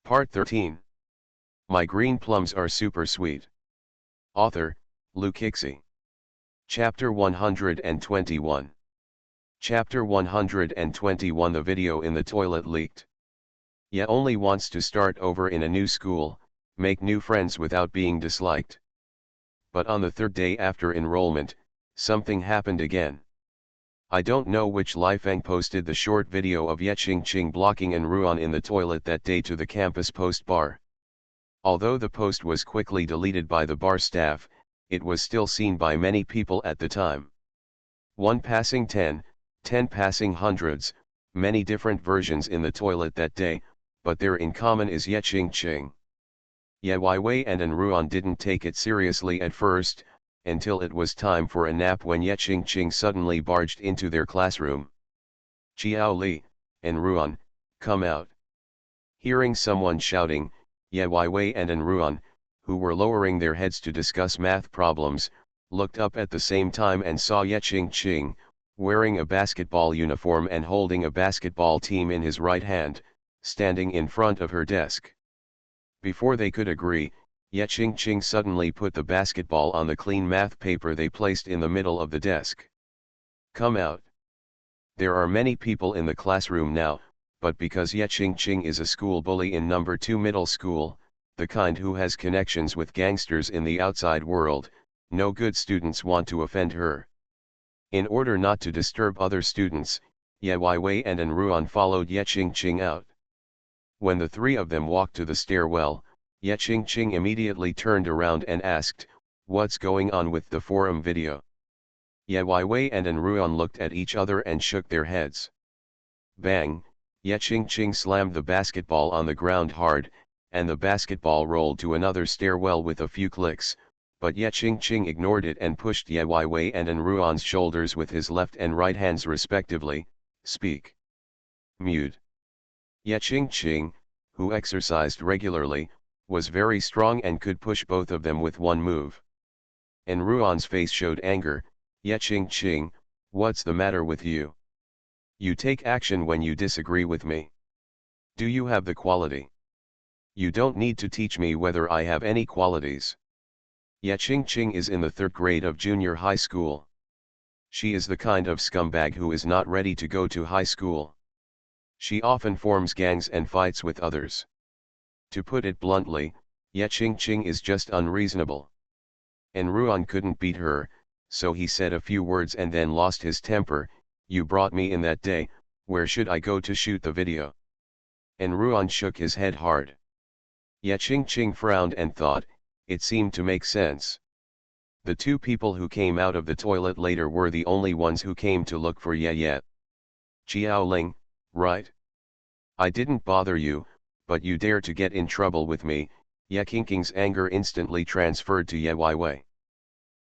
Part 13. My green plums are super sweet. Author, Luke Hixie. Chapter 121. Chapter 121. The video in the toilet leaked. Ya only wants to start over in a new school, make new friends without being disliked. But on the third day after enrollment, something happened again. I don't know which Lifeng posted the short video of Yeching blocking and Ruan in the toilet that day to the campus post bar. Although the post was quickly deleted by the bar staff, it was still seen by many people at the time. 1 passing 10, 10 passing hundreds, many different versions in the toilet that day, but their in common is Yeching. Ye Wei and Ruan didn't take it seriously at first, until it was time for a nap when Yeching suddenly barged into their classroom. Qiao Li, and Ruan, come out. Hearing someone shouting, Ye Wei and Ruan, who were lowering their heads to discuss math problems, looked up at the same time and saw Yeching, wearing a basketball uniform and holding a basketball team in his right hand, standing in front of her desk. Before they could agree, Yeching suddenly put the basketball on the clean math paper they placed in the middle of the desk. Come out. There are many people in the classroom now, but because Yeching is a school bully in number 2 middle school, the kind who has connections with gangsters in the outside world, no good students want to offend her. In order not to disturb other students, Ye Wei and Ruan followed Yeching out. When the three of them walked to the stairwell, Yeching immediately turned around and asked, "What's going on with the forum video?" Ye Wei and Ruan looked at each other and shook their heads. Bang, Yeching slammed the basketball on the ground hard, and the basketball rolled to another stairwell with a few clicks, but Yeching ignored it and pushed Ye Wei and Ruan's shoulders with his left and right hands respectively. Speak. Mute. Yeching, who exercised regularly, was very strong and could push both of them with one move. And Ruan's face showed anger. Yeching, what's the matter with you? You take action when you disagree with me. Do you have the quality? You don't need to teach me whether I have any qualities. Yeching is in the 3rd grade of junior high school. She is the kind of scumbag who is not ready to go to high school. She often forms gangs and fights with others. To put it bluntly, Yeching is just unreasonable. And Ruan couldn't beat her, so he said a few words and then lost his temper. You brought me in that day, where should I go to shoot the video? And Ruan shook his head hard. Yeching frowned and thought, it seemed to make sense. The two people who came out of the toilet later were the only ones who came to look for Ye. Qiao Ling, right? I didn't bother you, but you dare to get in trouble with me. Yeching's anger instantly transferred to Ye Wei.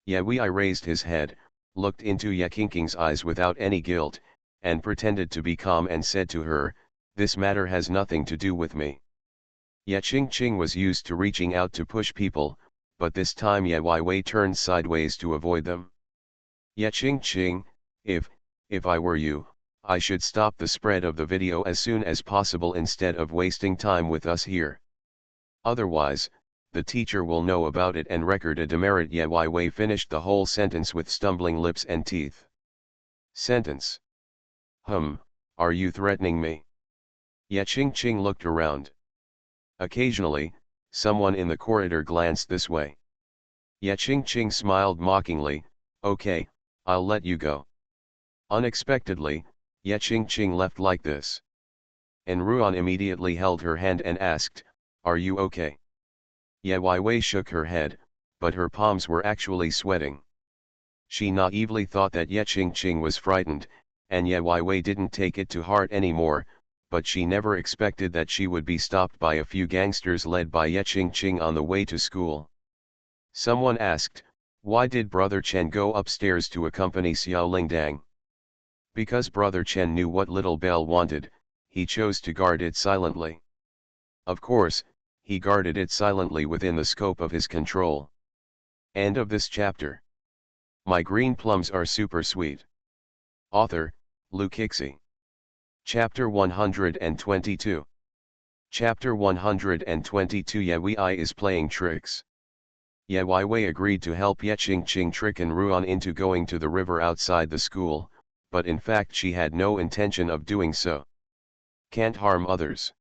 Ye Wei raised his head, looked into Yeching's eyes without any guilt, and pretended to be calm and said to her, this matter has nothing to do with me. Yeching was used to reaching out to push people, but this time Ye Wei turned sideways to avoid them. Yeching, if I were you, I should stop the spread of the video as soon as possible instead of wasting time with us here. Otherwise, the teacher will know about it and record a demerit. Ye Wei finished the whole sentence with stumbling lips and teeth. Sentence. Are you threatening me? Yeching looked around. Occasionally, someone in the corridor glanced this way. Yeching smiled mockingly, okay, I'll let you go. Unexpectedly, Yeching left like this. And Ruan immediately held her hand and asked, are you okay? Ye Wei shook her head, but her palms were actually sweating. She naively thought that Yeching was frightened, and Ye Wei didn't take it to heart anymore, but she never expected that she would be stopped by a few gangsters led by Yeching on the way to school. Someone asked, why did Brother Chen go upstairs to accompany Xiao Lingdang? Because Brother Chen knew what little Bell wanted, he chose to guard it silently. Of course, he guarded it silently within the scope of his control. End of this chapter. My green plums are super sweet. Author, Luke Hixie. Chapter 122. Chapter 122 Ye Wei is playing tricks. Ye Wei agreed to help Ye Qingqing trick and Ruan into going to the river outside the school, but in fact she had no intention of doing so. Can't harm others.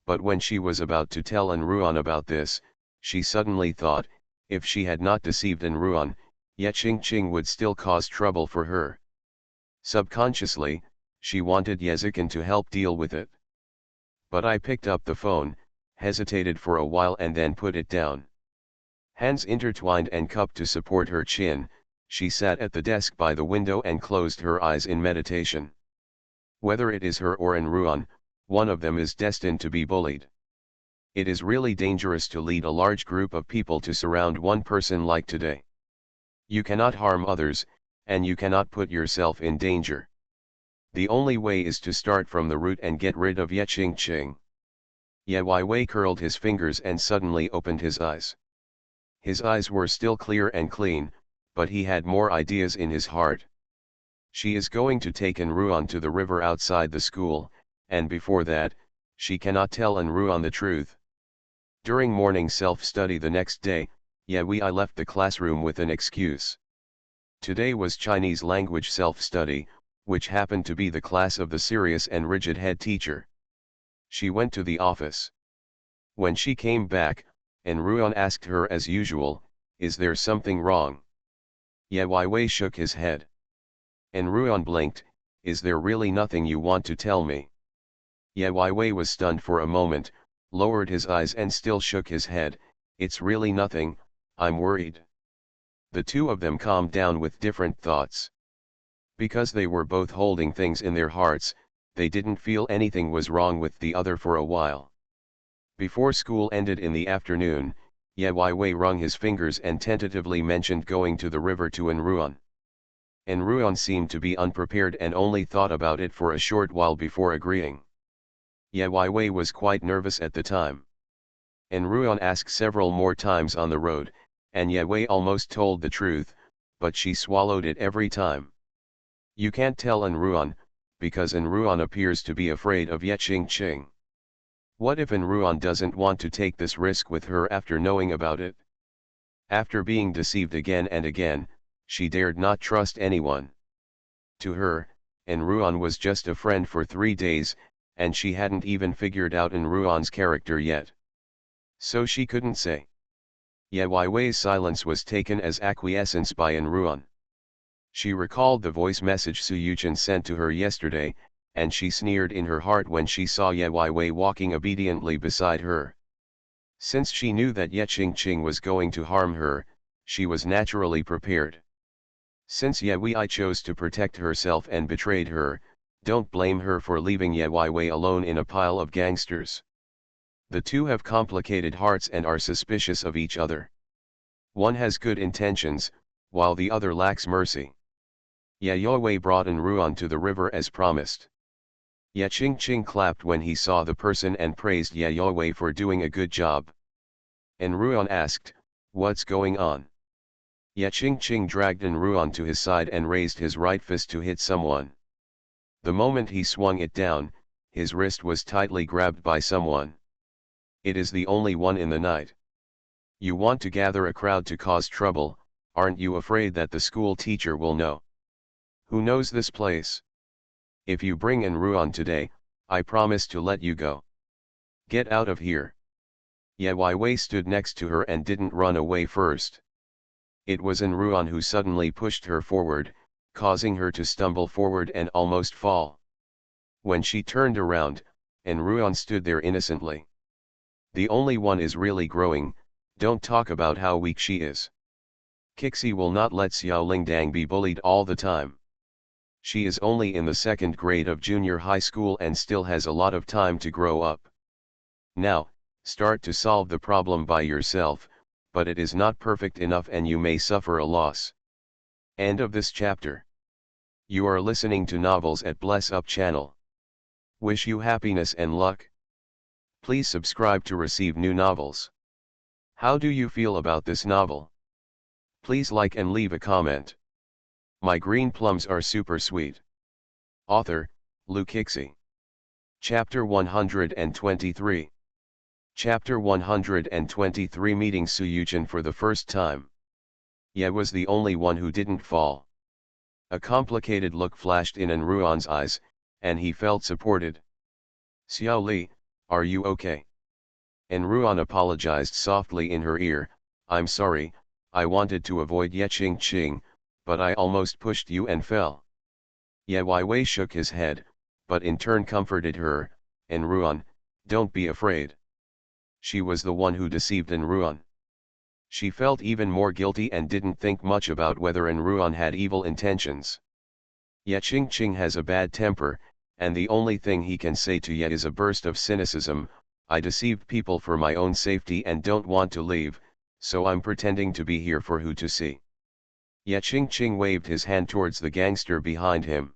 But when she was about to tell Ruan about this, she suddenly thought, if she had not deceived Ruan, Ye Qingqing would still cause trouble for her. Subconsciously, she wanted Yezikin to help deal with it. But I picked up the phone, hesitated for a while and then put it down. Hands intertwined and cupped to support her chin, she sat at the desk by the window and closed her eyes in meditation. Whether it is her or Ruan, one of them is destined to be bullied. It is really dangerous to lead a large group of people to surround one person like today. You cannot harm others, and you cannot put yourself in danger. The only way is to start from the root and get rid of Ye Qingqing. Ye Wei curled his fingers and suddenly opened his eyes. His eyes were still clear and clean, but he had more ideas in his heart. She is going to take Ruan to the river outside the school, and before that, she cannot tell Ruan the truth. During morning self-study the next day, Ye Wei left the classroom with an excuse. Today was Chinese language self-study, which happened to be the class of the serious and rigid head teacher. She went to the office. When she came back, Ruan asked her as usual, "Is there something wrong?" Ye Wei shook his head. Ruan blinked, "Is there really nothing you want to tell me?" Ye Wei was stunned for a moment, lowered his eyes and still shook his head, "It's really nothing, I'm worried." The two of them calmed down with different thoughts. Because they were both holding things in their hearts, they didn't feel anything was wrong with the other for a while. Before school ended in the afternoon, Ye Wei wrung his fingers and tentatively mentioned going to the river to Ruan. Ruan seemed to be unprepared and only thought about it for a short while before agreeing. Ye Wei was quite nervous at the time. Ruan asked several more times on the road, and Ye Wei almost told the truth, but she swallowed it every time. You can't tell Ruan, because Ruan appears to be afraid of Ye Qingqing. What if Ruan doesn't want to take this risk with her after knowing about it? After being deceived again and again, she dared not trust anyone. To her, Ruan was just a friend for 3 days, and she hadn't even figured out Ruan's character yet. So she couldn't say. Ye Wei's silence was taken as acquiescence by Ruan. She recalled the voice message Su Yuchen sent to her yesterday, and she sneered in her heart when she saw Ye Wei walking obediently beside her. Since she knew that Ye Qingqing was going to harm her, she was naturally prepared. Since Ye Wei chose to protect herself and betrayed her, don't blame her for leaving Ye Wei alone in a pile of gangsters. The two have complicated hearts and are suspicious of each other. One has good intentions, while the other lacks mercy. Ye Wei brought Ruan to the river as promised. Ye Qingqing clapped when he saw the person and praised Ye Wei for doing a good job. Ruan asked, "What's going on?" Ye Qingqing dragged Ruan to his side and raised his right fist to hit someone. The moment he swung it down, his wrist was tightly grabbed by someone. It is the only one in the night. You want to gather a crowd to cause trouble, aren't you afraid that the school teacher will know? Who knows this place? If you bring Ruan today, I promise to let you go. Get out of here. Ye Wei stood next to her and didn't run away first. It was Ruan who suddenly pushed her forward, causing her to stumble forward and almost fall. When she turned around, Ruan stood there innocently. The only one is really growing, don't talk about how weak she is. Kixi will not let Xiao Lingdang be bullied all the time. She is only in the 2nd grade of junior high school and still has a lot of time to grow up. Now, start to solve the problem by yourself, but it is not perfect enough and you may suffer a loss. End of this chapter. You are listening to Novels at Bless Up channel. Wish you happiness and luck. Please subscribe to receive new novels. How do you feel about this novel? Please like and leave a comment. My green plums are super sweet. Author, Kixi. Chapter 123. Chapter 123. Meeting Suyuchan for the first time. Ye was the only one who didn't fall. A complicated look flashed in Enruan's eyes, and he felt supported. Xiao Li, are you okay? Enruan apologized softly in her ear, I'm sorry, I wanted to avoid Ye Qing, but I almost pushed you and fell. Ye Weiwei shook his head, but in turn comforted her, Enruan, don't be afraid. She was the one who deceived Enruan. She felt even more guilty and didn't think much about whether Enruan had evil intentions. Ye Qing has a bad temper, and the only thing he can say to Ye is a burst of cynicism, I deceived people for my own safety and don't want to leave, so I'm pretending to be here for who to see. Ye Qing waved his hand towards the gangster behind him.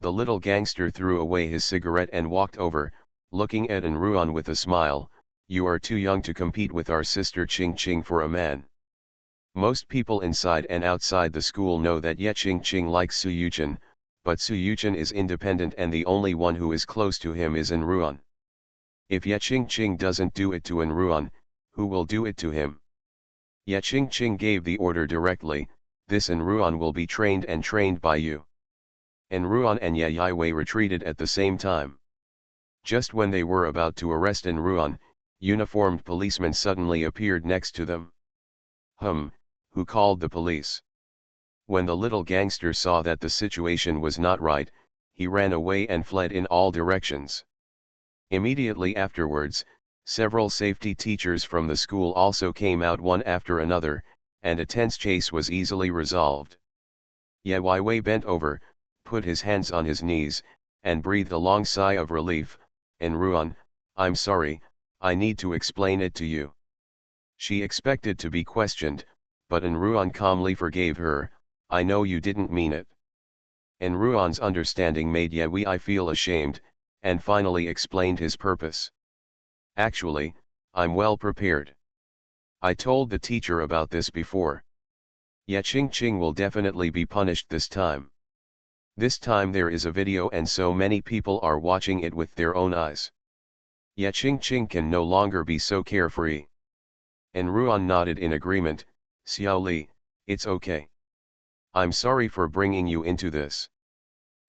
The little gangster threw away his cigarette and walked over, looking at Enruan with a smile, you are too young to compete with our sister Qing for a man. Most people inside and outside the school know that Ye Qing likes Suyuchan, but Suyuchan is independent and the only one who is close to him is Enruan. If Ye Qing doesn't do it to Enruan, who will do it to him? Ye Qing gave the order directly, this Enruan will be trained by you. Enruan and Ye Weiwei retreated at the same time. Just when they were about to arrest Enruan, uniformed policemen suddenly appeared next to them. Who called the police? When the little gangster saw that the situation was not right, he ran away and fled in all directions. Immediately afterwards, several safety teachers from the school also came out one after another, and a tense chase was easily resolved. Ye Weiwei bent over, put his hands on his knees, and breathed a long sigh of relief, Enruan, I'm sorry, I need to explain it to you. She expected to be questioned, but Enruan calmly forgave her, I know you didn't mean it. Enruan's understanding made Ye Weiwei feel ashamed, and finally explained his purpose. Actually, I'm well prepared. I told the teacher about this before. Ye Qing will definitely be punished this time. This time there is a video and so many people are watching it with their own eyes. Ye Qing can no longer be so carefree. Enruan nodded in agreement, Xiao Li, it's okay. I'm sorry for bringing you into this.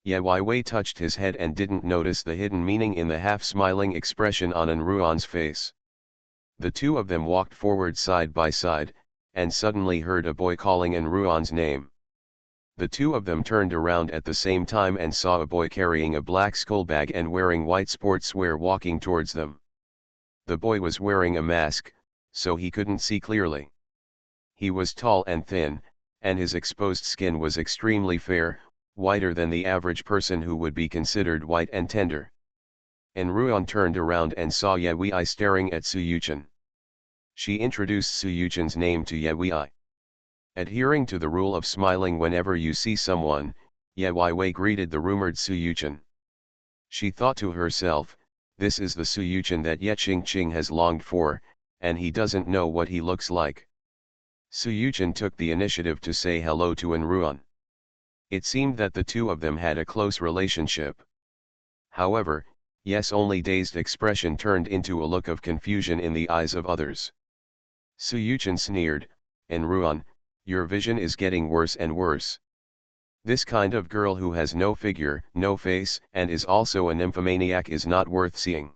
Ye Weiwei touched his head and didn't notice the hidden meaning in the half-smiling expression on Enruan's face. The two of them walked forward side by side, and suddenly heard a boy calling Enruan's name. The two of them turned around at the same time and saw a boy carrying a black school bag and wearing white sportswear walking towards them. The boy was wearing a mask, so he couldn't see clearly. He was tall and thin, and his exposed skin was extremely fair, whiter than the average person who would be considered white and tender. Enruan turned around and saw Ye Weiwei staring at Suyuchan. She introduced Suyuchan's name to Ye Weiwei. Adhering to the rule of smiling whenever you see someone, Ye Weiwei greeted the rumored Suyuchan. She thought to herself, this is the Suyuchan that Ye Qing has longed for, and he doesn't know what he looks like. Suyuchan took the initiative to say hello to Enruan. It seemed that the two of them had a close relationship. However, Ye's only dazed expression turned into a look of confusion in the eyes of others. Suyuchan sneered, Enruan, your vision is getting worse and worse. This kind of girl who has no figure, no face, and is also a nymphomaniac is not worth seeing.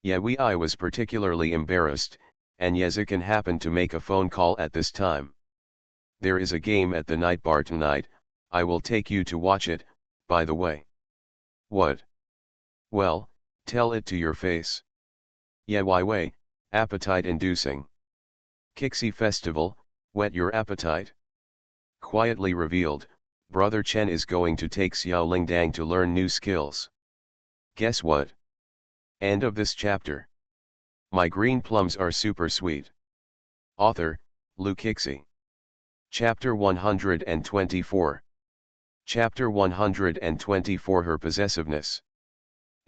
Ye Weiwei was particularly embarrassed, and Yezikan happened to make a phone call at this time. There is a game at the night bar tonight, I will take you to watch it, by the way. What? Well, tell it to your face. Ye Weiwei, appetite-inducing. Kixi Festival, whet your appetite. Quietly revealed, Brother Chen is going to take Xiao Lingdang to learn new skills. Guess what? End of this chapter. My green plums are super sweet. Author, Lu Kixi. Chapter 124. Chapter 124. Her possessiveness.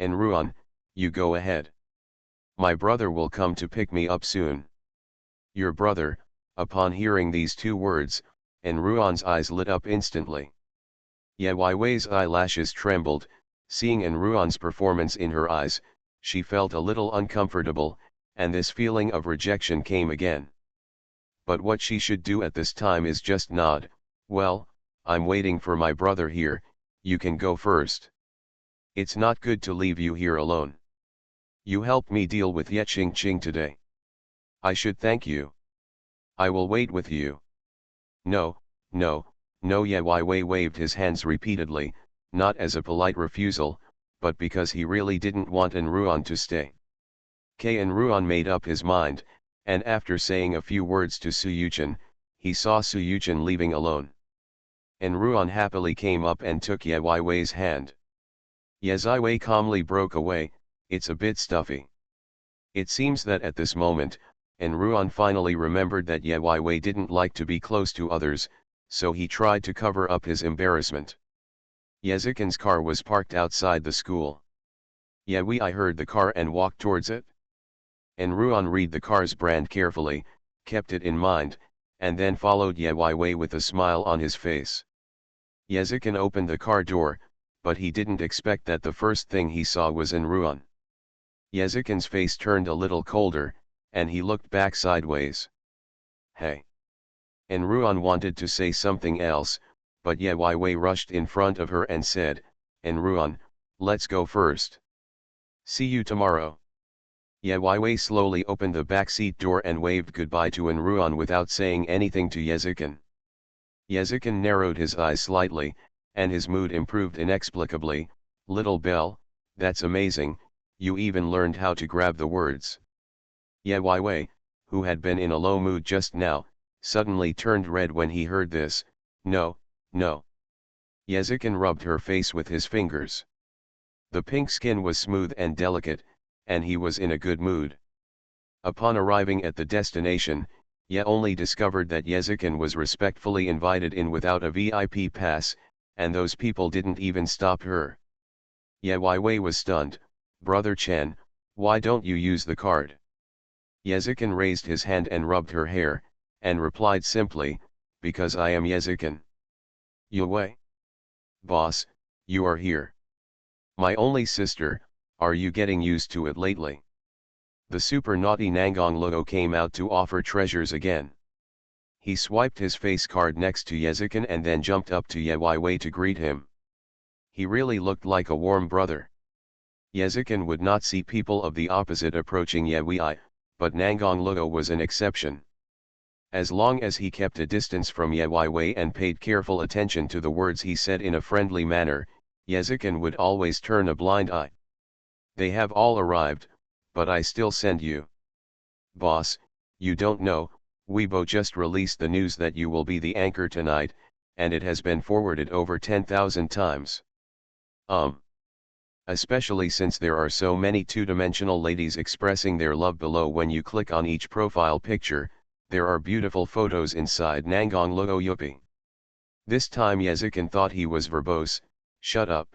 Enruan, you go ahead. My brother will come to pick me up soon. Your brother. Upon hearing these two words, Enruan's eyes lit up instantly. Ye Weiwei's eyelashes trembled, Seeing Enruan's performance in her eyes, she felt a little uncomfortable, and this feeling of rejection came again. But what she should do at this time is just nod. Well, I'm waiting for my brother here, you can go first. It's not good to leave you here alone. You helped me deal with Ye Ching Ching today. I should thank you. I will wait with you. No, no, no. Ye Wei waved his hands repeatedly, not as a polite refusal, but because he really didn't want Enruan to stay. Enruan made up his mind, and after saying a few words to Su Yuchen, he saw Su Yuchen leaving alone. Enruan happily came up and took Ye Wei's hand. Ye Ziwei calmly broke away, it's a bit stuffy. It seems that at this moment, Enruan finally remembered that Ye Wei didn't like to be close to others, so he tried to cover up his embarrassment. Yezikin's car was parked outside the school. I heard the car and walked towards it. Enruan read the car's brand carefully, kept it in mind, and then followed Ye Wei with a smile on his face. Yezikin opened the car door, but he didn't expect that the first thing he saw was Enruan. Yezikin's face turned a little colder, and he looked back sideways. Hey! Enruan wanted to say something else, but Ye Wei rushed in front of her and said, Enruan, let's go first. See you tomorrow. Ye Wei slowly opened the backseat door and waved goodbye to Enruan without saying anything to Yezikin. Yezikin narrowed his eyes slightly, and his mood improved inexplicably. Little Belle, that's amazing, you even learned how to grab the words. Ye Wei, who had been in a low mood just now, suddenly turned red when he heard this. No, no. Yezikin rubbed her face with his fingers. The pink skin was smooth and delicate, and he was in a good mood. Upon arriving at the destination, Ye only discovered that Yezikin was respectfully invited in without a VIP pass, and those people didn't even stop her. Ye Wei was stunned. Brother Chen, why don't you use the card? Yezikin raised his hand and rubbed her hair, and replied simply, because I am Yezikin. Wei? Boss, you are here. My only sister, are you getting used to it lately? The super naughty Nangong Luo came out to offer treasures again. He swiped his face card next to Yezikin and then jumped up to Ye Wei to greet him. He really looked like a warm brother. Yezikin would not see people of the opposite approaching Ye Wei, but Nangong Luo was an exception. As long as he kept a distance from Ye Wei and paid careful attention to the words he said in a friendly manner, Yezikin would always turn a blind eye. They have all arrived, but I still send you. Boss, you don't know, Weibo just released the news that you will be the anchor tonight, and it has been forwarded over 10,000 times. Especially since there are so many two-dimensional ladies expressing their love below. When you click on each profile picture, there are beautiful photos inside. Nangong Luo Yuppie. This time Yezikin thought he was verbose. Shut up.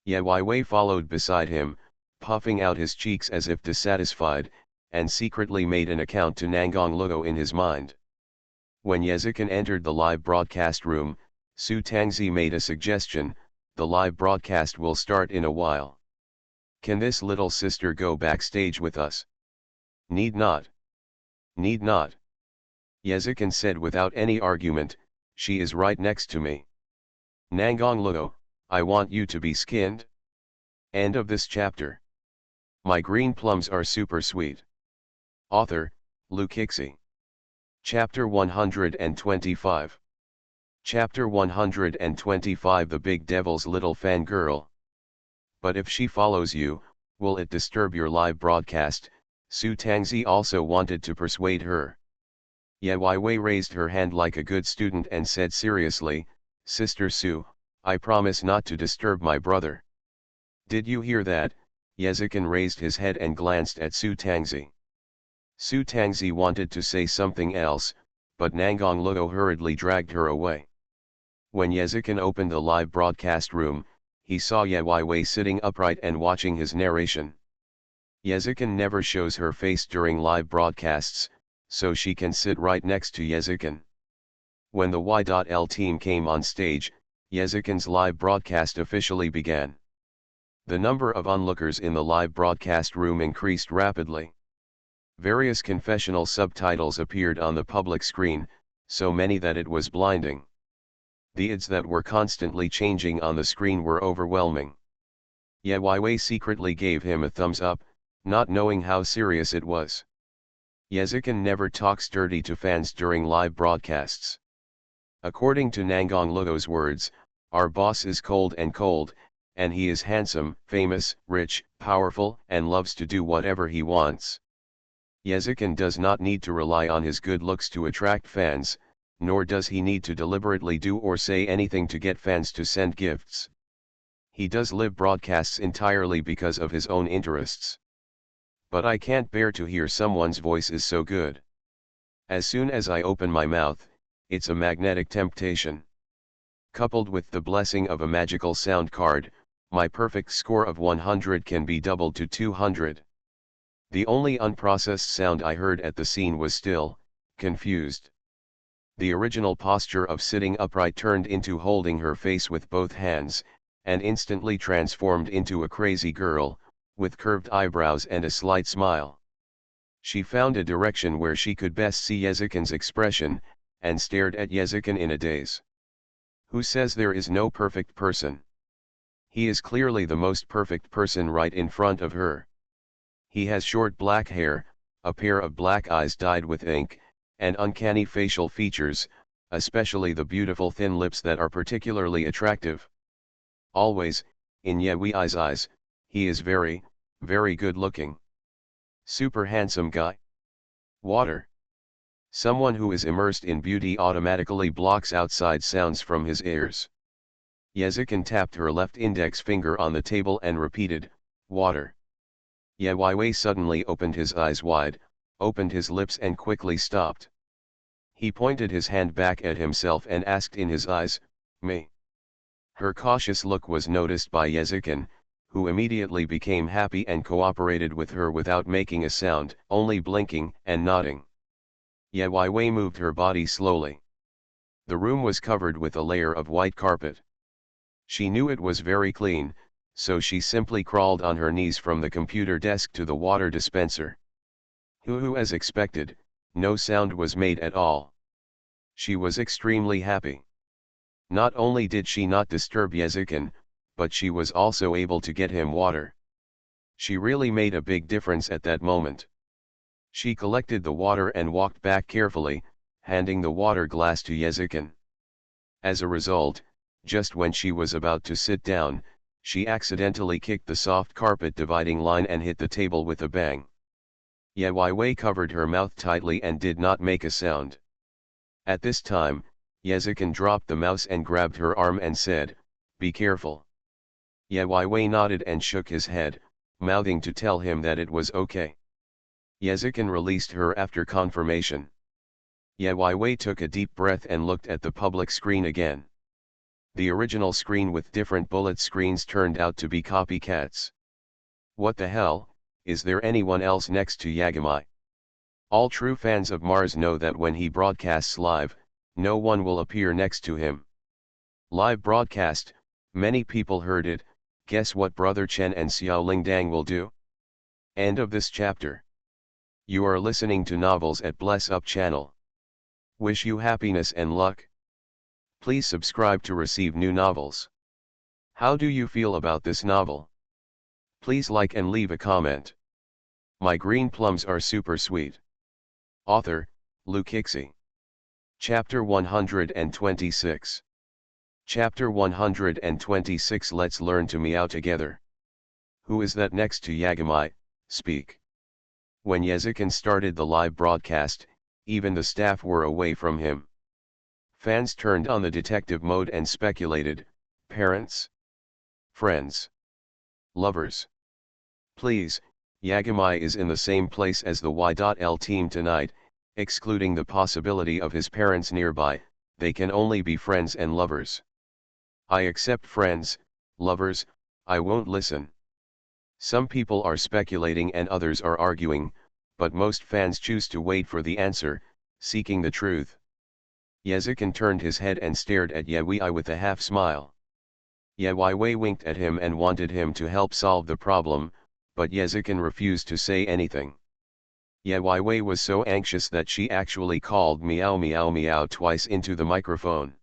Ye Wei followed beside him, puffing out his cheeks as if dissatisfied, and secretly made an account to Nangong Luo in his mind. When Yezikin entered the live broadcast room, Su Tangzi made a suggestion. The live broadcast will start in a while. Can this little sister go backstage with us? Need not. Need not. Yezikin said without any argument, she is right next to me. Nangong Luo, I want you to be skinned. End of this chapter. My green plums are super sweet. Author, Lu Kixi. Chapter 125. Chapter 125. The Big Devil's Little Fangirl. But if she follows you, will it disturb your live broadcast? Su Tangzi also wanted to persuade her. Ye Wei raised her hand like a good student and said seriously, Sister Su, I promise not to disturb my brother. Did you hear that? Yezikin raised his head and glanced at Su Tangzi. Su Tangzi wanted to say something else, but Nangong Luo hurriedly dragged her away. When Yezikin opened the live broadcast room, he saw Ye Wei sitting upright and watching his narration. Yezikin never shows her face during live broadcasts, so she can sit right next to Yezikin. When the Y.L team came on stage, Yezikin's live broadcast officially began. The number of onlookers in the live broadcast room increased rapidly. Various confessional subtitles appeared on the public screen, so many that it was blinding. The ads that were constantly changing on the screen were overwhelming. Ye Weiwei secretly gave him a thumbs up, not knowing how serious it was. Yezikin never talks dirty to fans during live broadcasts. According to Nangong Luo's words, our boss is cold, and he is handsome, famous, rich, powerful, and loves to do whatever he wants. Yezikin does not need to rely on his good looks to attract fans, nor does he need to deliberately do or say anything to get fans to send gifts. He does live broadcasts entirely because of his own interests. But I can't bear to hear someone's voice is so good. As soon as I open my mouth, it's a magnetic temptation. Coupled with the blessing of a magical sound card, my perfect score of 100 can be doubled to 200. The only unprocessed sound I heard at the scene was still, confused. The original posture of sitting upright turned into holding her face with both hands, and instantly transformed into a crazy girl, with curved eyebrows and a slight smile. She found a direction where she could best see Yezikin's expression, and stared at Yezikin in a daze. Who says there is no perfect person? He is clearly the most perfect person right in front of her. He has short black hair, a pair of black eyes dyed with ink, and uncanny facial features, especially the beautiful thin lips that are particularly attractive. Always, in Ye Wei's eyes, he is very, very good looking. Super handsome guy. Water. Someone who is immersed in beauty automatically blocks outside sounds from his ears. Yezikin tapped her left index finger on the table and repeated, water. Ye Weiwei suddenly opened his eyes wide, opened his lips and quickly stopped. He pointed his hand back at himself and asked in his eyes, me. Her cautious look was noticed by Yezikin, who immediately became happy and cooperated with her without making a sound, only blinking and nodding. Ye Weiwei moved her body slowly. The room was covered with a layer of white carpet. She knew it was very clean, so she simply crawled on her knees from the computer desk to the water dispenser. Hoo-hoo, as expected, no sound was made at all. She was extremely happy. Not only did she not disturb Yezikin, but she was also able to get him water. She really made a big difference at that moment. She collected the water and walked back carefully, handing the water glass to Yezikin. As a result, just when she was about to sit down, she accidentally kicked the soft carpet dividing line and hit the table with a bang. Ye Weiwei covered her mouth tightly and did not make a sound. At this time, Yezikin dropped the mouse and grabbed her arm and said, "Be careful." Ye Weiwei nodded and shook his head, mouthing to tell him that it was okay. Yezikin released her after confirmation. Ye Weiwei took a deep breath and looked at the public screen again. The original screen with different bullet screens turned out to be copycats. What the hell, is there anyone else next to Yagami? All true fans of Mars know that when he broadcasts live, no one will appear next to him. Live broadcast, many people heard it. Guess what Brother Chen and Xiao Lingdang will do? End of this chapter. You are listening to Novels at Bless Up channel. Wish you happiness and luck. Please subscribe to receive new novels. How do you feel about this novel? Please like and leave a comment. My green plums are super sweet. Author, Lu Kixi. Chapter 126. Chapter 126. Let's learn to meow together. Who is that next to Yagami? Speak. When Yezikin started the live broadcast, even the staff were away from him. Fans turned on the detective mode and speculated, parents? Friends? Lovers? Please, Yagami is in the same place as the Y.L team tonight, excluding the possibility of his parents nearby. They can only be friends and lovers. I accept friends, lovers, I won't listen. Some people are speculating and others are arguing, but most fans choose to wait for the answer, seeking the truth. Yezikin turned his head and stared at Ye Wei with a half smile. Ye Wei winked at him and wanted him to help solve the problem, but Yezikin refused to say anything. Ye Wei was so anxious that she actually called meow meow meow twice into the microphone.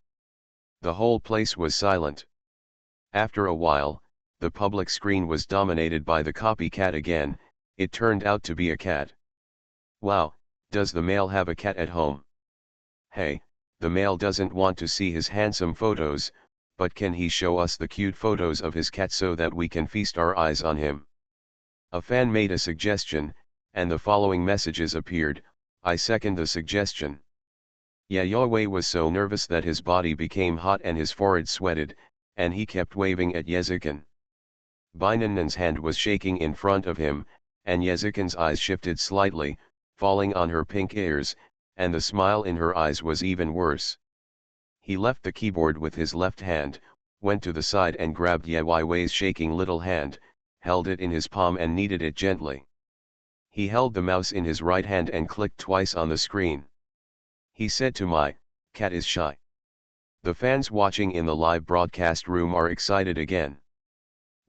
The whole place was silent. After a while, the public screen was dominated by the copycat again. It turned out to be a cat. Wow, does the male have a cat at home? Hey, the male doesn't want to see his handsome photos, but can he show us the cute photos of his cat so that we can feast our eyes on him? A fan made a suggestion, and the following messages appeared: I second the suggestion. Yahweh was so nervous that his body became hot and his forehead sweated, and he kept waving at Yezikin. Bainanan's hand was shaking in front of him, and Yezikin's eyes shifted slightly, falling on her pink ears, and the smile in her eyes was even worse. He left the keyboard with his left hand, went to the side and grabbed Yewei's shaking little hand, held it in his palm and kneaded it gently. He held the mouse in his right hand and clicked twice on the screen. He said to my cat is shy. The fans watching in the live broadcast room are excited again.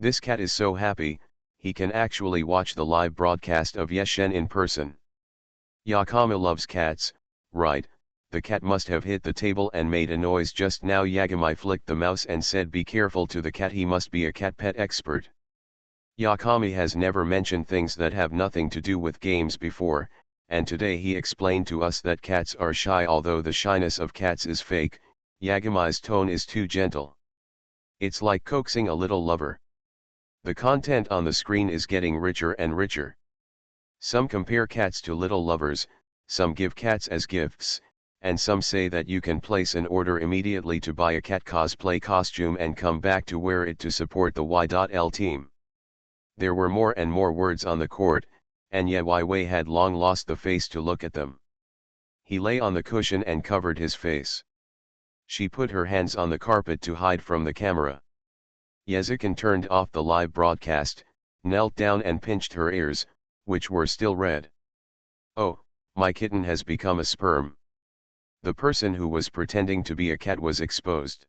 This cat is so happy, he can actually watch the live broadcast of Yeshen in person. Yakama loves cats, right? The cat must have hit the table and made a noise just now. Yagamai flicked the mouse and said be careful to the cat, he must be a cat pet expert. Yakami has never mentioned things that have nothing to do with games before, and today he explained to us that cats are shy. Although the shyness of cats is fake, Yagamai's tone is too gentle. It's like coaxing a little lover. The content on the screen is getting richer and richer. Some compare cats to little lovers, some give cats as gifts, and some say that you can place an order immediately to buy a cat cosplay costume and come back to wear it to support the Y.L team. There were more and more words on the court, and Yewei had long lost the face to look at them. He lay on the cushion and covered his face. She put her hands on the carpet to hide from the camera. Yezikin turned off the live broadcast, knelt down and pinched her ears, which were still red. Oh, my kitten has become a sperm. The person who was pretending to be a cat was exposed.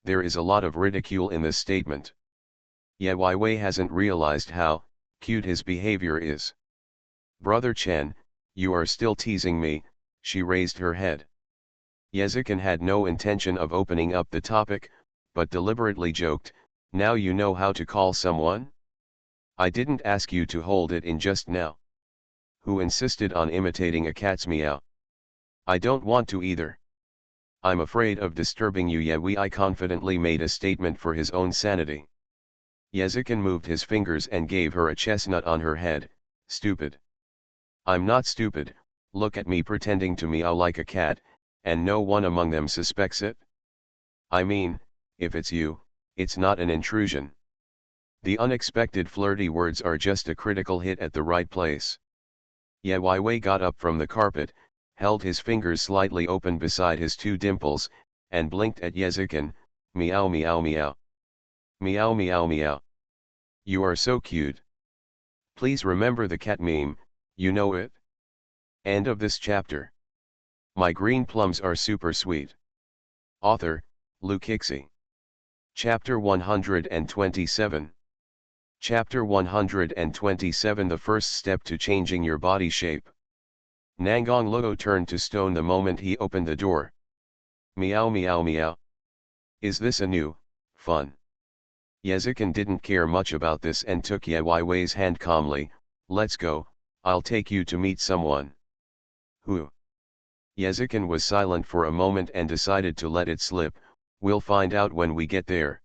There is a lot of ridicule in this statement. Yewei hasn't realized how cute his behavior is. Brother Chen, you are still teasing me, she raised her head. Yezikin had no intention of opening up the topic, but deliberately joked, now you know how to call someone? I didn't ask you to hold it in just now. Who insisted on imitating a cat's meow? I don't want to either. I'm afraid of disturbing you. Yewei confidently made a statement for his own sanity. Yezikin moved his fingers and gave her a chestnut on her head. Stupid. I'm not stupid, look at me pretending to meow like a cat, and no one among them suspects it? I mean, if it's you, it's not an intrusion. The unexpected flirty words are just a critical hit at the right place. Yewei got up from the carpet, held his fingers slightly open beside his two dimples, and blinked at Yezikin, meow meow meow. Meow meow meow. You are so cute. Please remember the cat meme, you know it? End of this chapter. My green plums are super sweet. Author, Lukixi. Chapter 127. Chapter 127. The first step to changing your body shape. Nangong Luo turned to stone the moment he opened the door. Meow meow meow. Is this a new, fun? Yezikin didn't care much about this and took Yewei's hand calmly. Let's go, I'll take you to meet someone. Who? Yezikin was silent for a moment and decided to let it slip. We'll find out when we get there.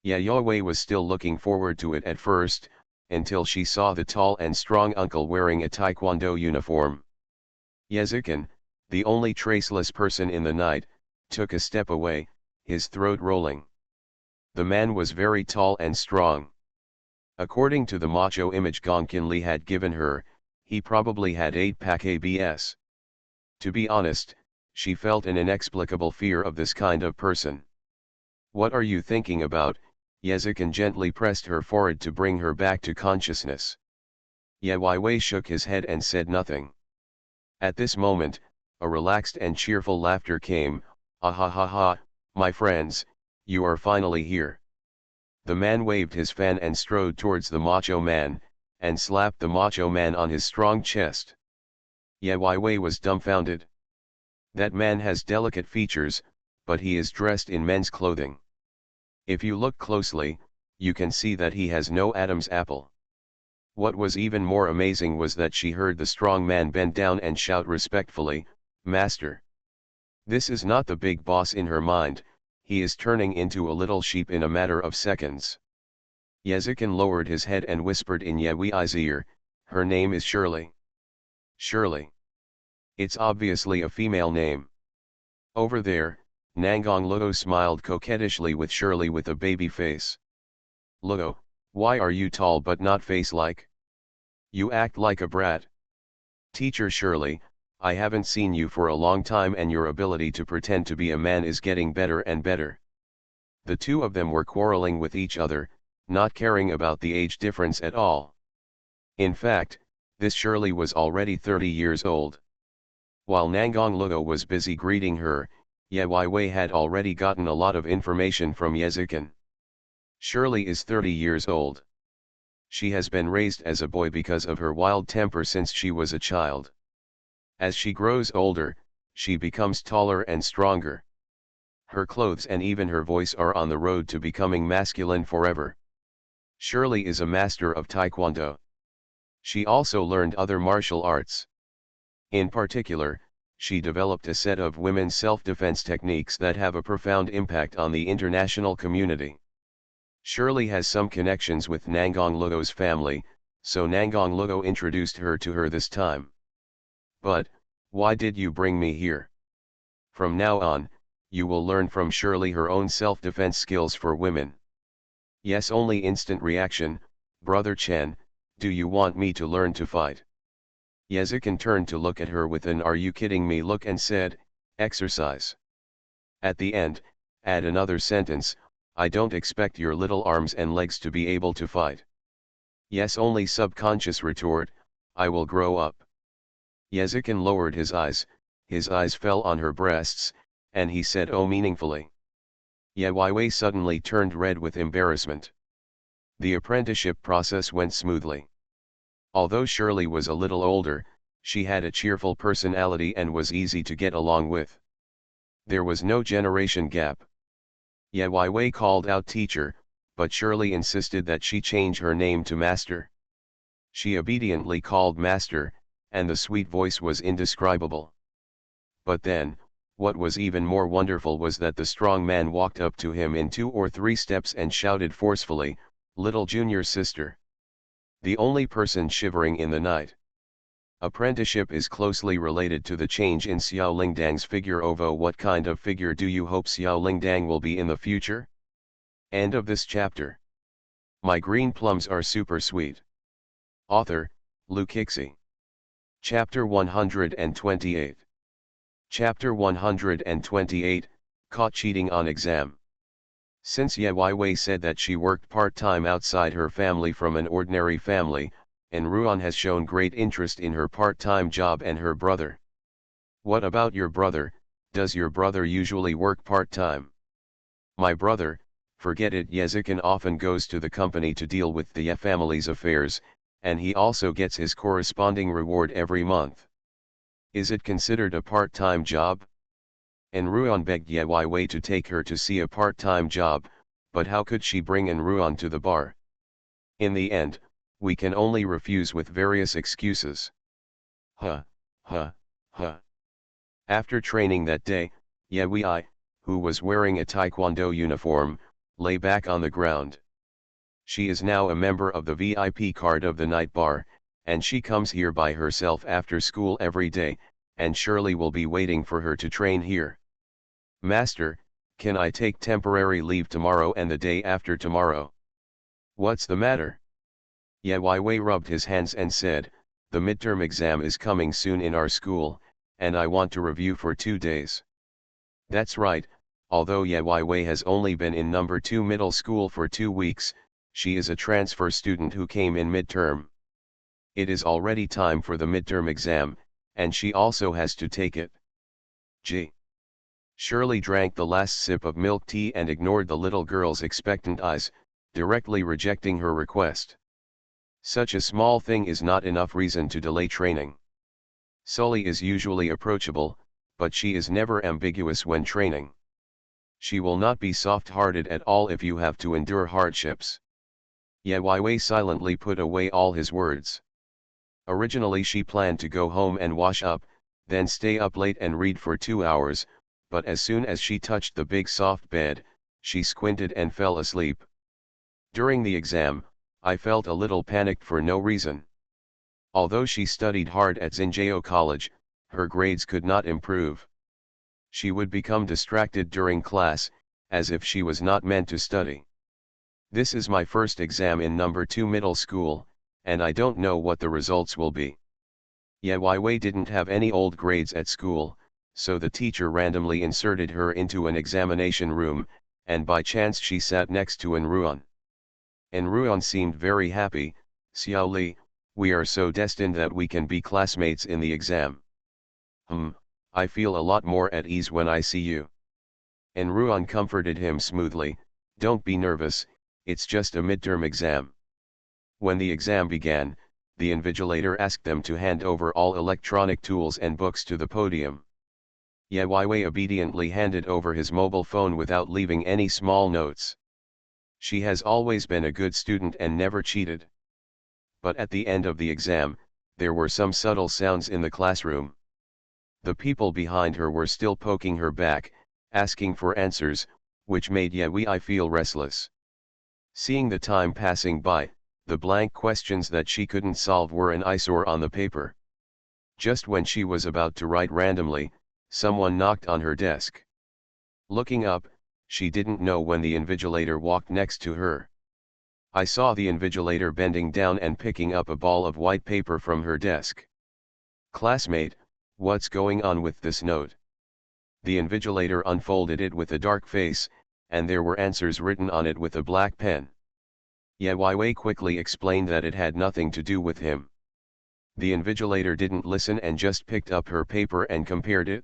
Yewei was still looking forward to it at first, until she saw the tall and strong uncle wearing a taekwondo uniform. Yezikin, the only traceless person in the night, took a step away, his throat rolling. The man was very tall and strong. According to the macho image Gong Qinli had given her, he probably had 8-pack abs. To be honest, she felt an inexplicable fear of this kind of person. What are you thinking about? Yezikin gently pressed her forehead to bring her back to consciousness. Yewei shook his head and said nothing. At this moment, a relaxed and cheerful laughter came. Ah ha ha ha, my friends, you are finally here. The man waved his fan and strode towards the macho man, and slapped the macho man on his strong chest. Ye Wei was dumbfounded. That man has delicate features, but he is dressed in men's clothing. If you look closely, you can see that he has no Adam's apple. What was even more amazing was that she heard the strong man bend down and shout respectfully, "Master." This is not the big boss in her mind, he is turning into a little sheep in a matter of seconds. Yezikin lowered his head and whispered in Ye Wei's ear, "Her name is Shirley." Shirley. It's obviously a female name. Over there, Nangong Luo smiled coquettishly with Shirley with a baby face. "Luo, why are you tall but not face-like? You act like a brat." "Teacher Shirley, I haven't seen you for a long time and your ability to pretend to be a man is getting better and better." The two of them were quarreling with each other, not caring about the age difference at all. In fact, this Shirley was already 30 years old. While Nangong Luo was busy greeting her, Ye Wei had already gotten a lot of information from Yezikin. Shirley is 30 years old. She has been raised as a boy because of her wild temper since she was a child. As she grows older, she becomes taller and stronger. Her clothes and even her voice are on the road to becoming masculine forever. Shirley is a master of Taekwondo. She also learned other martial arts. In particular, she developed a set of women's self-defense techniques that have a profound impact on the international community. Shirley has some connections with Nangong Luo's family, so Nangong Luo introduced her to her this time. "But, why did you bring me here? From now on, you will learn from Shirley her own self-defense skills for women." "Yes." Only instant reaction, "Brother Chen, do you want me to learn to fight?" Yezikin turned to look at her with an "are you kidding me" look and said, "Exercise." At the end, add another sentence, "I don't expect your little arms and legs to be able to fight." "Yes." Only subconscious retort, "I will grow up." Yezikin lowered his eyes fell on her breasts, and he said "oh" meaningfully. Ye Wei suddenly turned red with embarrassment. The apprenticeship process went smoothly. Although Shirley was a little older, she had a cheerful personality and was easy to get along with. There was no generation gap. Ye Wei called out "teacher," but Shirley insisted that she change her name to Master. She obediently called Master, and the sweet voice was indescribable. But then, what was even more wonderful was that the strong man walked up to him in 2 or 3 steps and shouted forcefully, "Little junior sister." The only person shivering in the night. Apprenticeship is closely related to the change in Xiao Lingdang's figure. Ovo, what kind of figure do you hope Xiao Lingdang will be in the future? End of this chapter. My green plums are super sweet. Author, Lu Kixi. Chapter 128. Chapter 128, Caught Cheating on Exam. Since Ye Wei said that she worked part-time outside her family from an ordinary family, Enruan has shown great interest in her part-time job and her brother. "What about your brother? Does your brother usually work part-time?" "My brother, forget it." Yezikin often goes to the company to deal with the Ye family's affairs, and he also gets his corresponding reward every month. "Is it considered a part-time job?" Enruan begged Ye Wei to take her to see a part-time job, but how could she bring Enruan to the bar? In the end, we can only refuse with various excuses. Huh. After training that day, Ye Wei, who was wearing a taekwondo uniform, lay back on the ground. She is now a member of the VIP card of the night bar, and she comes here by herself after school every day, and Shirley will be waiting for her to train here. "Master, can I take temporary leave tomorrow and the day after tomorrow?" "What's the matter?" Ye Wei rubbed his hands and said, "The midterm exam is coming soon in our school, and I want to review for 2 days." That's right, although Ye Wei has only been in number 2 middle school for 2 weeks, she is a transfer student who came in midterm. It is already time for the midterm exam, and she also has to take it. Gee. Shirley drank the last sip of milk tea and ignored the little girl's expectant eyes, directly rejecting her request. Such a small thing is not enough reason to delay training. Sully is usually approachable, but she is never ambiguous when training. She will not be soft-hearted at all if you have to endure hardships. Ye Wei silently put away all his words. Originally she planned to go home and wash up, then stay up late and read for 2 hours, but as soon as she touched the big soft bed, she squinted and fell asleep. During the exam, I felt a little panicked for no reason. Although she studied hard at Xinjiao College, her grades could not improve. She would become distracted during class, as if she was not meant to study. This is my first exam in number 2 middle school, and I don't know what the results will be. Ye Wei didn't have any old grades at school, so the teacher randomly inserted her into an examination room, and by chance she sat next to Enruan. Enruan seemed very happy. "Xiao Li, we are so destined that we can be classmates in the exam." I feel a lot more at ease when I see you." Enruan comforted him smoothly, "Don't be nervous, it's just a midterm exam." When the exam began, the invigilator asked them to hand over all electronic tools and books to the podium. Ye Wei obediently handed over his mobile phone without leaving any small notes. She has always been a good student and never cheated. But at the end of the exam, there were some subtle sounds in the classroom. The people behind her were still poking her back, asking for answers, which made Ye Wei feel restless. Seeing the time passing by, the blank questions that she couldn't solve were an eyesore on the paper. Just when she was about to write randomly, someone knocked on her desk. Looking up, she didn't know when the invigilator walked next to her. I saw the invigilator bending down and picking up a ball of white paper from her desk. "Classmate, what's going on with this note?" The invigilator unfolded it with a dark face, and there were answers written on it with a black pen. Ye Wei quickly explained that it had nothing to do with him. The invigilator didn't listen and just picked up her paper and compared it.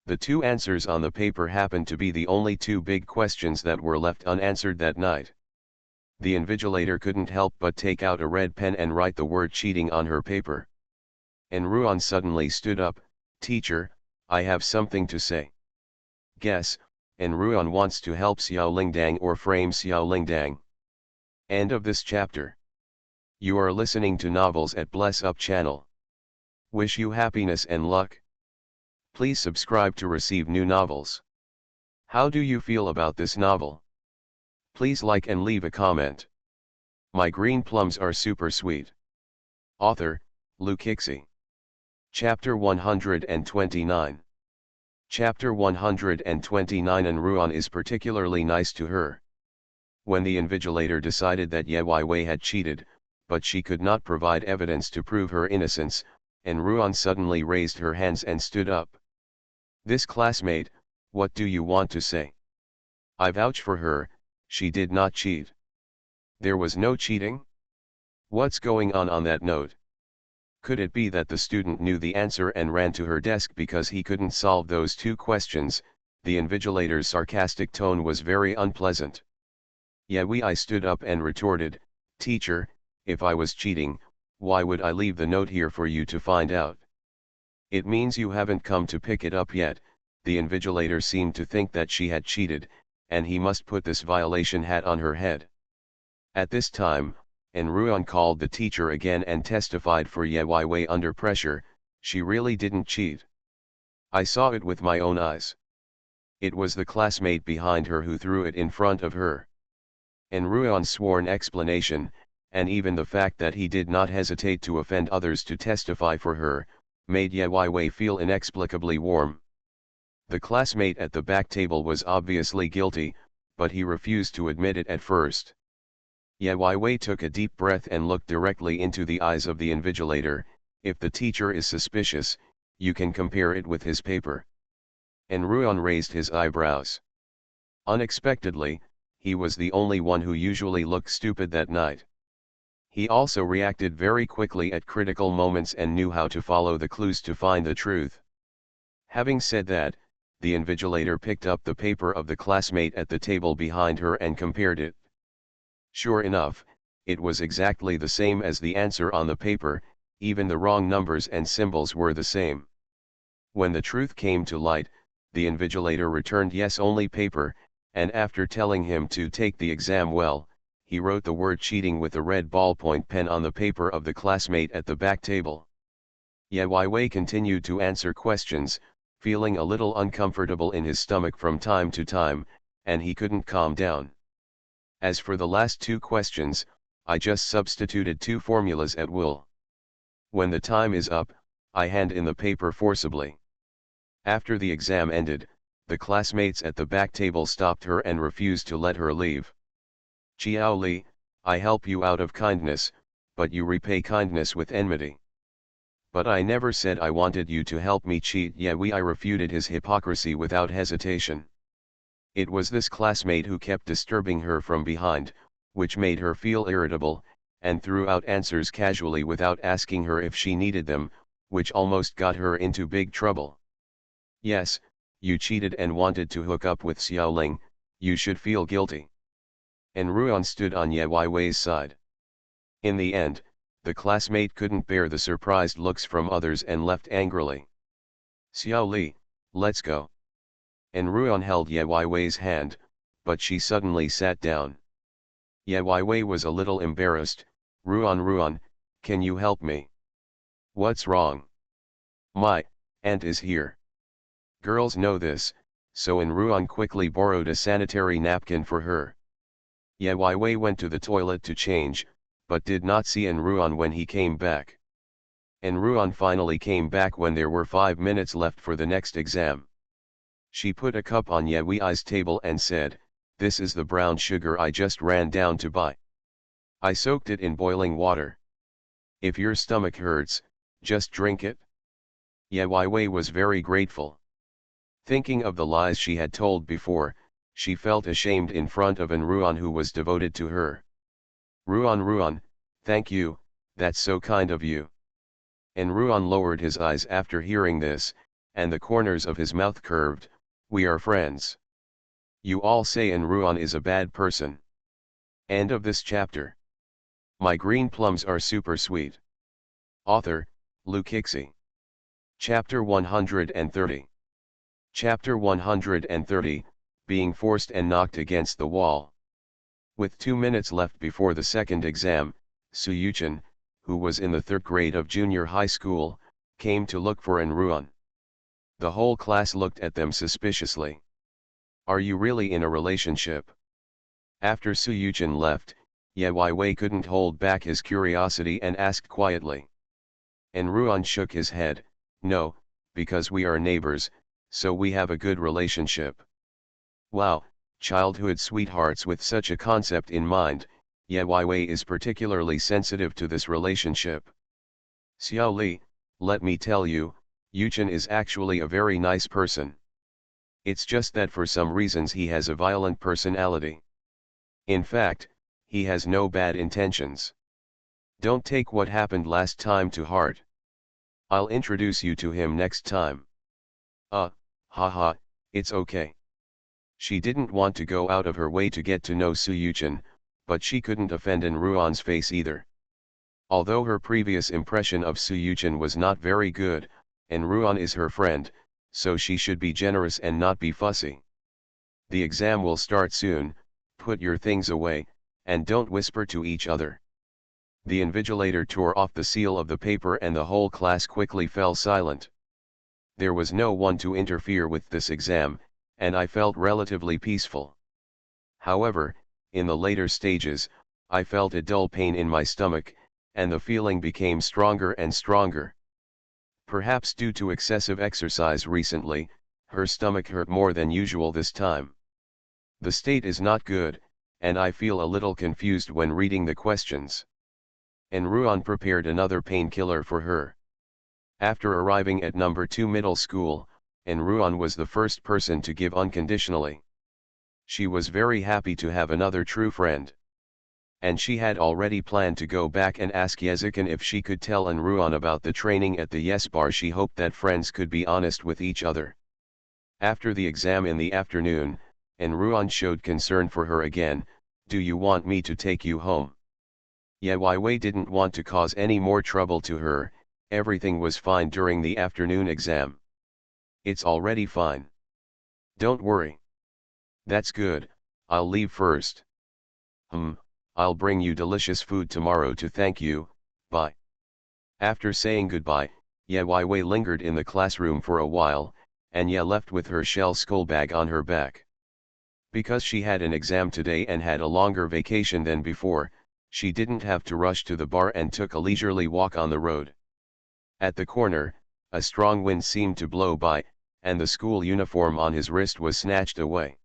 The two answers on the paper happened to be the only two big questions that were left unanswered that night. The invigilator couldn't help but take out a red pen and write the word cheating on her paper. Enruan suddenly stood up, "Teacher, I have something to say." Guess, Enruan wants to help Xiao Lingdang or frame Xiao Lingdang. End of this chapter. You are listening to Novels at Bless Up channel. Wish you happiness and luck. Please subscribe to receive new novels. How do you feel about this novel? Please like and leave a comment. My green plums are super sweet. Author, Lukixi. Chapter 129. Chapter 129. Enruan is particularly nice to her. When the invigilator decided that Ye Wei had cheated, but she could not provide evidence to prove her innocence, Enruan suddenly raised her hands and stood up. "This classmate, what do you want to say? I vouch for her, she did not cheat." "There was no cheating? What's going on that note?" Could it be that the student knew the answer and ran to her desk because he couldn't solve those two questions? The invigilator's sarcastic tone was very unpleasant. Ye Wei stood up and retorted, "Teacher, if I was cheating, why would I leave the note here for you to find out? It means you haven't come to pick it up yet." The invigilator seemed to think that she had cheated, and he must put this violation hat on her head. At this time, Enruan called the teacher again and testified for Ye Wei under pressure, "She really didn't cheat. I saw it with my own eyes. It was the classmate behind her who threw it in front of her." Enruan's sworn explanation, and even the fact that he did not hesitate to offend others to testify for her, made Ye Wei feel inexplicably warm. The classmate at the back table was obviously guilty, but he refused to admit it at first. Ye Wei took a deep breath and looked directly into the eyes of the invigilator. "If the teacher is suspicious, you can compare it with his paper." Enruan raised his eyebrows. Unexpectedly, he was the only one who usually looked stupid that night. He also reacted very quickly at critical moments and knew how to follow the clues to find the truth. Having said that, the invigilator picked up the paper of the classmate at the table behind her and compared it. Sure enough, it was exactly the same as the answer on the paper, even the wrong numbers and symbols were the same. When the truth came to light, the invigilator returned yes-only paper, and after telling him to take the exam well, he wrote the word cheating with a red ballpoint pen on the paper of the classmate at the back table. Ye Wei continued to answer questions, feeling a little uncomfortable in his stomach from time to time, and he couldn't calm down. As for the last two questions, I just substituted two formulas at will. When the time is up, I hand in the paper forcibly. After the exam ended, the classmates at the back table stopped her and refused to let her leave. Xiao Li, I help you out of kindness, but you repay kindness with enmity. But I never said I wanted you to help me cheat. Ye Wei refuted his hypocrisy without hesitation. It was this classmate who kept disturbing her from behind, which made her feel irritable, and threw out answers casually without asking her if she needed them, which almost got her into big trouble. Yes, you cheated and wanted to hook up with Xiaoling, you should feel guilty. And Ruan stood on Ye Wei's side. In the end, the classmate couldn't bear the surprised looks from others and left angrily. Xiao Li, let's go. And Ruan held Ye Wei's hand, but she suddenly sat down. Ye Wei was a little embarrassed. Ruan, can you help me? What's wrong? My aunt is here. Girls know this, so Ruan quickly borrowed a sanitary napkin for her. Ye Wei went to the toilet to change, but did not see Ruan when he came back. Ruan finally came back when there were 5 minutes left for the next exam. She put a cup on Ye Wei's table and said, "This is the brown sugar I just ran down to buy. I soaked it in boiling water. If your stomach hurts, just drink it." Ye Wei was very grateful. Thinking of the lies she had told before, she felt ashamed in front of Ruan who was devoted to her. Ruan, thank you, that's so kind of you." Ruan lowered his eyes after hearing this, and the corners of his mouth curved. "We are friends. You all say Ruan is a bad person." End of this chapter. My green plums are super sweet. Author, Lu Kixi. Chapter 130. Chapter 130, Being Forced and Knocked Against the Wall. With 2 minutes left before the second exam, Su Yuchen, who was in the 3rd grade of junior high school, came to look for Ruan. The whole class looked at them suspiciously. "Are you really in a relationship?" After Su Yuchen left, Ye Wei couldn't hold back his curiosity and asked quietly. Ruan shook his head, "No, because we are neighbors, so we have a good relationship." Wow, childhood sweethearts with such a concept in mind. Ye Wei is particularly sensitive to this relationship. "Xiao Li, let me tell you, Yuchen is actually a very nice person. It's just that for some reasons he has a violent personality. In fact, he has no bad intentions. Don't take what happened last time to heart. I'll introduce you to him next time." Haha, it's okay. She didn't want to go out of her way to get to know Su Yuchen, but she couldn't offend Ruan's face either. Although her previous impression of Su Yuchen was not very good, Ruan is her friend, so she should be generous and not be fussy. "The exam will start soon, put your things away, and don't whisper to each other." The invigilator tore off the seal of the paper and the whole class quickly fell silent. There was no one to interfere with this exam, and I felt relatively peaceful. However, in the later stages, I felt a dull pain in my stomach, and the feeling became stronger and stronger. Perhaps due to excessive exercise recently, her stomach hurt more than usual this time. The state is not good, and I feel a little confused when reading the questions. Ruan prepared another painkiller for her. After arriving at number 2 middle school, Ruan was the first person to give unconditionally. She was very happy to have another true friend. And she had already planned to go back and ask Yezikin if she could tell Ruan about the training at the Yes Bar. She hoped that friends could be honest with each other. After the exam in the afternoon, Ruan showed concern for her again, Do you want me to take you home? Ye Wei didn't want to cause any more trouble to her. Everything was fine during the afternoon exam. It's already fine. Don't worry. That's good, I'll leave first. I'll bring you delicious food tomorrow to thank you, bye. After saying goodbye, Ye Wei lingered in the classroom for a while, and Ye left with her shell school bag on her back. Because she had an exam today and had a longer vacation than before, she didn't have to rush to the bar and took a leisurely walk on the road. At the corner, a strong wind seemed to blow by, and the school uniform on his wrist was snatched away.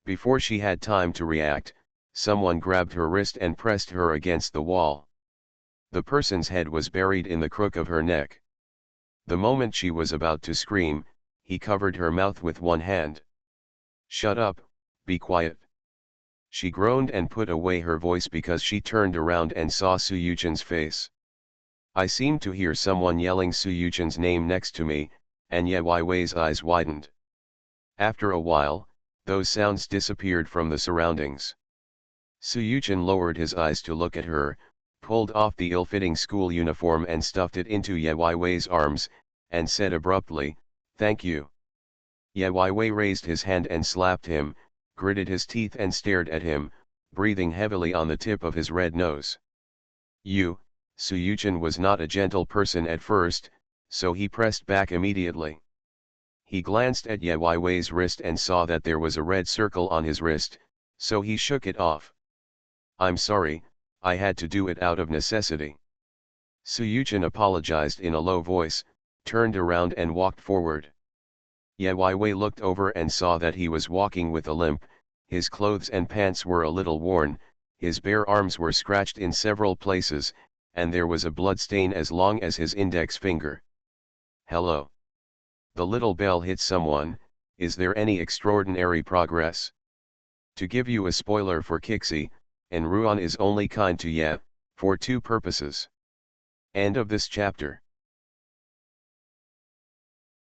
Before she had time to react, someone grabbed her wrist and pressed her against the wall. The person's head was buried in the crook of her neck. The moment she was about to scream, he covered her mouth with one hand. "Shut up, be quiet." She groaned and put away her voice because she turned around and saw Su Yuchen's face. I seemed to hear someone yelling Su Yuchen's name next to me, and Ye Wei's eyes widened. After a while, those sounds disappeared from the surroundings. Su Yuchen lowered his eyes to look at her, pulled off the ill-fitting school uniform and stuffed it into Ye Wei's arms, and said abruptly, "Thank you." Ye Wei raised his hand and slapped him, gritted his teeth and stared at him, breathing heavily on the tip of his red nose. Su Yuchen was not a gentle person at first, so he pressed back immediately. He glanced at Ye Wei's wrist and saw that there was a red circle on his wrist, so he shook it off. "I'm sorry, I had to do it out of necessity." Su Yuchen apologized in a low voice, turned around and walked forward. Ye Wei looked over and saw that he was walking with a limp, his clothes and pants were a little worn, his bare arms were scratched in several places, and there was a blood stain as long as his index finger. "Hello. The little bell hit someone. Is there any extraordinary progress?" To give you a spoiler for Kixi, Enruan is only kind to Ye, for two purposes. End of this chapter.